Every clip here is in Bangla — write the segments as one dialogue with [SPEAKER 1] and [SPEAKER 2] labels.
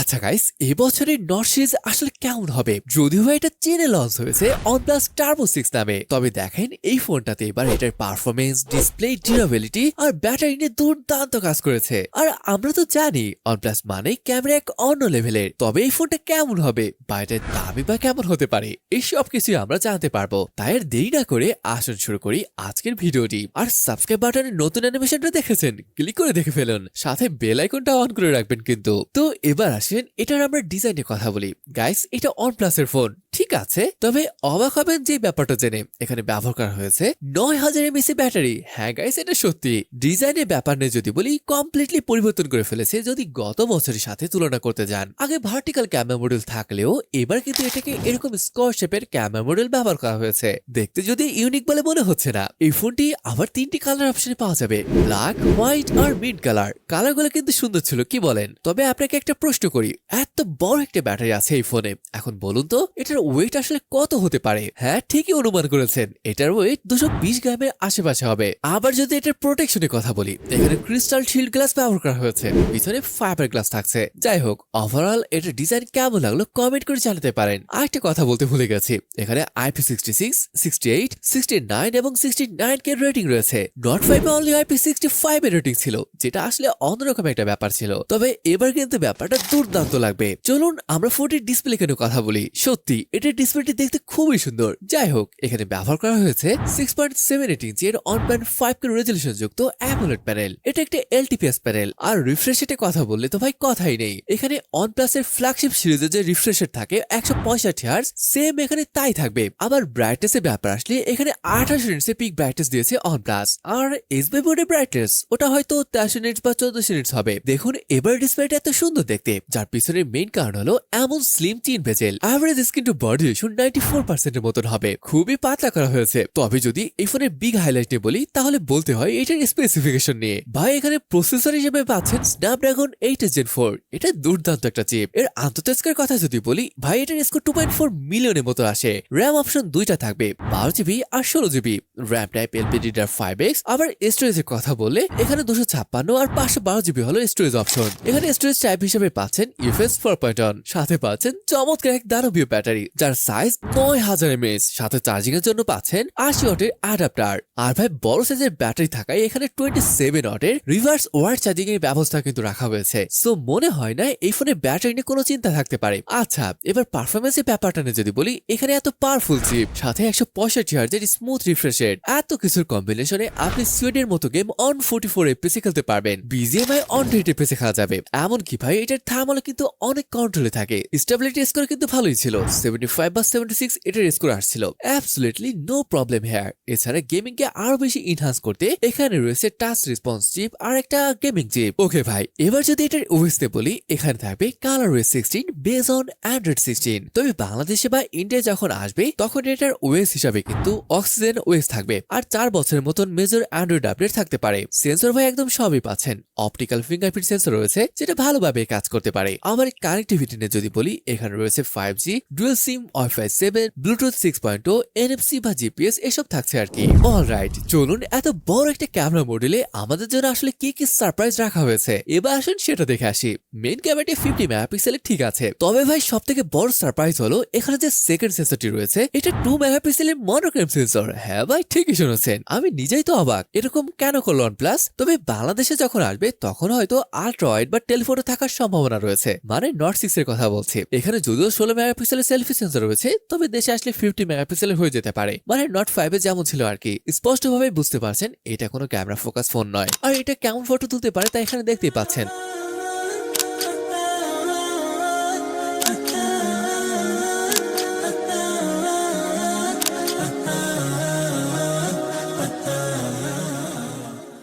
[SPEAKER 1] আচ্ছা গাইস, এই বছরের নর্ড সিরিজ আসলে কেমন হবে? যদিও এটা চীনে লঞ্চ হয়েছে OnePlus Turbo 6 নামে, তবে দেখেন এই ফোনটাতে এবার এটার পারফরমেন্স, ডিসপ্লে, ডিউরেবিলিটি আর ব্যাটারি নিয়ে দুর্দান্ত কাজ করেছে। আর আমরা তো জানি OnePlus মানে ক্যামেরা এক অন্য লেভেলের, তবে এই ফোনটা কেমন হবে বা এটার দামই বা কেমন হতে পারে, এই সব কিছু আমরা জানতে পারবো। তাই আর দেরি না করে আসুন শুরু করি আজকের ভিডিওটি। আর সাবস্ক্রাইব বাটনের নতুন অ্যানিমেশনটা দেখেছেন, ক্লিক করে দেখে ফেলুন, সাথে বেল আইকনটা অন করে রাখবেন কিন্তু। তো এবার আসেন এটার আমরা ডিজাইনের কথা বলি। গাইস, এটা OnePlus এর ফোন, ঠিক আছে, তবে অবাক হবেন যে ব্যাপারটা জেনে। এখানে ব্যবহার করা হয়েছে 9000 mAh ব্যাটারি। হ্যাঁ গাইস, এটা সত্যি। ডিজাইনের ব্যাপার নিয়ে যদি বলি, কমপ্লিটলি পরিবর্তন করে ফেলেছে যদি গত বছরের সাথে তুলনা করতে যান। আগে ভার্টিক্যাল ক্যামেরা মডেল থাকলেও এবার কিন্তু এটাকে এরকম স্কোয়ার শেপের ক্যামেরা মডেল ব্যবহার করা হয়েছে। দেখতে যদি ইউনিক বলে মনে হচ্ছে না। এই ফোনটি আবার 3টি কালার অপশনে পাওয়া যাবে, ব্ল্যাক, হোয়াইট আর মিড কালার। কালারগুলো কিন্তু সুন্দর ছিল, কি বলেন? তবে আপনাকে একটা প্রশ্ন করি, এত বড় একটা ব্যাটারি আছে এই ফোনে, এখন বলুন তো এটার ওয়েট আসলে কত হতে পারে? হ্যাঁ, ঠিকই অনুমান করেছেন, এটার ওয়েট 220 গ্রামের আশেপাশে হবে। আবার যদি এটার প্রোটেকশনের কথা বলি, এখানে ক্রিস্টাল শিল্ড গ্লাস ব্যবহার করা হয়েছে, পিছনে ফাইবার গ্লাস থাকছে। যাই হোক, ওভারঅল এটার ডিজাইন কেমন লাগলো কমেন্ট করে জানাতে পারেন। আরেকটা কথা বলতে ভুলে গেছি, এখানে IP66, 68, 69 এবং 69 কে রেটিং রয়েছে। নট 5 এ অনলি IP65 এর রেটিং ছিল, যেটা আসলে অন্যরকম একটা ব্যাপার ছিল। তবে এবার কিন্তু ব্যাপারটা দুর্দান্ত লাগবে। চলুন আমরা ফোনটির ডিসপ্লে কেন কথা বলি। সত্যি এটার ডিসপ্লেটি দেখতে খুবই সুন্দর। যাই হোক, এখানে ব্যবহার করা হয়েছে 6.78 ইঞ্চের 1.5K রেজলিউশন যুক্ত AMOLED প্যানেল। এটা একটা LTPS প্যানেল। আর রিফ্রেশ রেটের কথা বললে তো ভাই কথাই নেই। এখানে OnePlus এর ফ্ল্যাগশিপ সিরিজে যে রিফ্রেশ রেট থাকে 165 হার্টজ, সেম এখানে তাই থাকবে। আবার ব্রাইটনেসের ব্যাপার আসলে এখানে 28 নিটস পিক ব্রাইটনেস দিয়েছে OnePlus। আর এসবি বোর্ডের ব্রাইটনেস ওটা হয়তো 83 নিটস বা 1400 নিটস হবে। দেখুন এবার ডিসপ্লেটা এত সুন্দর দেখতে, যার পিছনের মেইন কারণ হলো এমন slim 3 bezel. Average screen to body ratio 94% এর মতন হবে, খুবই পাতলা করা হয়েছে। তবে যদি এই ফোনের বিগ হাইলাইট নিয়ে বলি, তাহলে বলতে হয় এটার স্পেসিফিকেশন নিয়ে। ভাই, এখানে প্রসেসর হিসেবে পাচ্ছেন স্ন্যাপড্রাগন 8 Gen 4। এটা দুর্দান্ত একটা চিপ। এর আন্তঃস্কোর কথা যদি বলি, ভাই এটার স্কোর 2.4 মিলিয়নের মতো আসে। র্যাম অপশন দুইটা থাকবে, 12GB আর 16GB। RAM type LPDDR5X। আবার স্টোরেজের কথা বললে এখানে 256 আর 512GB হলো স্টোরেজ অপশন। এখানে স্টোরেজ টাইপ হিসেবে পাচ্ছেন UFS 4.1, সাথে পাচ্ছেন চমৎকার এক দানবীয় ব্যাটারি যার সাইজ 9000 mAh। সাথে চার্জিং এর জন্য পাচ্ছেন 80 ওয়াটের অ্যাডাপ্টার। আর ভাই, বড় সাইজের ব্যাটারি থাকায় এখানে 27 ওয়াটের রিভার্স ওয়ার্ড চার্জিং এর ব্যবস্থা কিন্তু রাখা হয়েছে। সো মনে হয় না এই ফোনের ব্যাটারি নিয়ে কোনো চিন্তা থাকতে পারে। আচ্ছা, এবার পারফরমেন্সের ব্যাপারটা নিয়ে যদি বলি, এখানে এত পাওয়ারফুল চিপ, সাথে 165 হার্জের স্মুথ রিফ্রেশ রেট, এত কিছুর কম্বিনেশনে আপনি সুইডের মতো গেম অন 44 FPS খেলতে পারবেন। BGMI অন 100 FPS খেলা যাবে। এমনকি ভাই এটার থার্মাল কিন্তু অনেক কন্ট্রোলে থাকে। স্টেবিলিটি স্কোর কিন্তু ভালোই ছিল, 75 বা 76 এটার স্কোর আসছিল। Absolutely no problem here. এছাড়া গেমিং কে আরো বেশি ইনহ্যান্স করতে এখানে রয়েছে টাচ রেসপন্স চিপ আর একটা গেমিং চিপ। ওকে ভাই, এবার যদি এটার ওএস তে বলি, এখানে থাকবে ColorOS 16 বেস অন Android 16। তবে বাংলাদেশে বা ইন্ডিয়া যখন আসবে তখন এটার ওএস হিসাবে কিন্তু OxygenOS থাকবে। আর 4 বছরের মতন মেজর অ্যান্ড্রয়েড আপডেট থাকতে পারে। সেন্সর ভাই একদম সবই পাচ্ছেন। অপটিক্যাল ফিঙ্গারপ্রিন্ট সেন্সর রয়েছে, যেটা ভালোভাবে কাজ করতে পারে। আবার কানেক্টিভিটি নিয়ে যদি বলি, এখানে রয়েছে 5G, dual SIM, Wi-Fi 7, Bluetooth 6.0, NFC বা GPS এসব থাকছে আর কি। অলরাইট, চলুন এত বড় একটা ক্যামেরা মডেলে আমাদের জন্য আসলে কি কি সারপ্রাইজ রাখা হয়েছে এবার আসুন সেটা দেখে আসি। মেইন ক্যামেরাটি 50 মেগাপিক্সেলের, ঠিক আছে, তবে ভাই সব থেকে বড় সারপ্রাইজ হলো এখানে যে সেকেন্ড সেন্সরটি রয়েছে, এটা 2 মেগাপিক্সেলের মনোক্রোম সেন্সর। হ্যাঁ ভাই, ঠিকই শুনেছেন, আমি নিজেই তো অবাক, এরকম কেন করলো OnePlus? তবে বাংলাদেশে যখন আসবে তখন হয়তো আল্ট্রা ওয়াইড বা টেলিফোটো থাকার সম্ভাবনা রয়েছে, মানে নট 6 এর কথা বলছি। এখানে যদিও 16 মেগাপিক্সেলের সেলফি সেন্সর রয়েছে, তবে দেশে আসলে 50 মেগাপিক্সেলের হয়ে যেতে পারে, মানে নট 5 এ যেমন ছিল আর কি। স্পষ্টভাবে বুঝতে পারছেন এটা কোনো ক্যামেরা ফোকাস ফোন নয়। আর এটা কেমন ফটো তুলতে পারে তা এখানে দেখতেই পাচ্ছেন।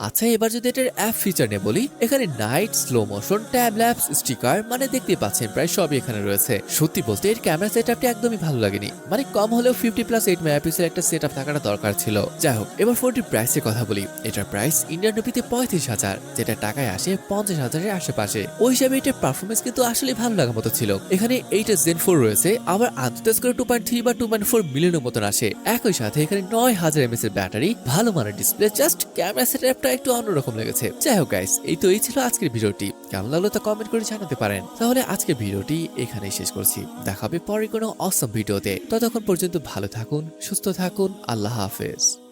[SPEAKER 1] আচ্ছা, এবার যদি এটার অ্যাপ ফিচার নিয়ে বলি, এখানে night, slow motion, tab lapse, sticker, মানে দেখতে পাচ্ছেন প্রায় সবই এখানে রয়েছে। সত্যি বলতে এর ক্যামেরা সেটআপটি একদমই ভালো লাগেনি, মানে কম হলেও 50+8 মেগাপিক্সেল একটা সেটআপ থাকাটা দরকার ছিল। যাই হোক, এবার ফোনটির প্রাইসের কথা বলি। এটার প্রাইস ইন্ডিয়ান রুপিতে 35,000, যেটা টাকায় আসে 50,000-এর আশেপাশে। ওই হিসাবে এটার পারফরমেন্স কিন্তু আসলে ভালো লাগার মতো ছিল। এখানে 8 Gen 4 রয়েছে, আবার আন্তঃস্কোর 2.3 বা 2.4 মিলিয়নের মতন আসে। একই সাথে এখানে 9000 mAh এর ব্যাটারি, ভালো মানের ডিসপ্লে, জাস্ট ক্যামেরা সেটআপটা একটু অন্যরকম লেগেছে। যাই হোক গাইস, এই ছিল আজকের ভিডিওটি। কেমন লাগলো তা কমেন্ট করে জানাতে পারেন। তাহলে আজকের ভিডিওটি এখানেই শেষ করছি। দেখা হবে পরে কোনো অসম ভিডিওতে। ততক্ষণ পর্যন্ত ভালো থাকুন, সুস্থ থাকুন। আল্লাহ হাফেজ।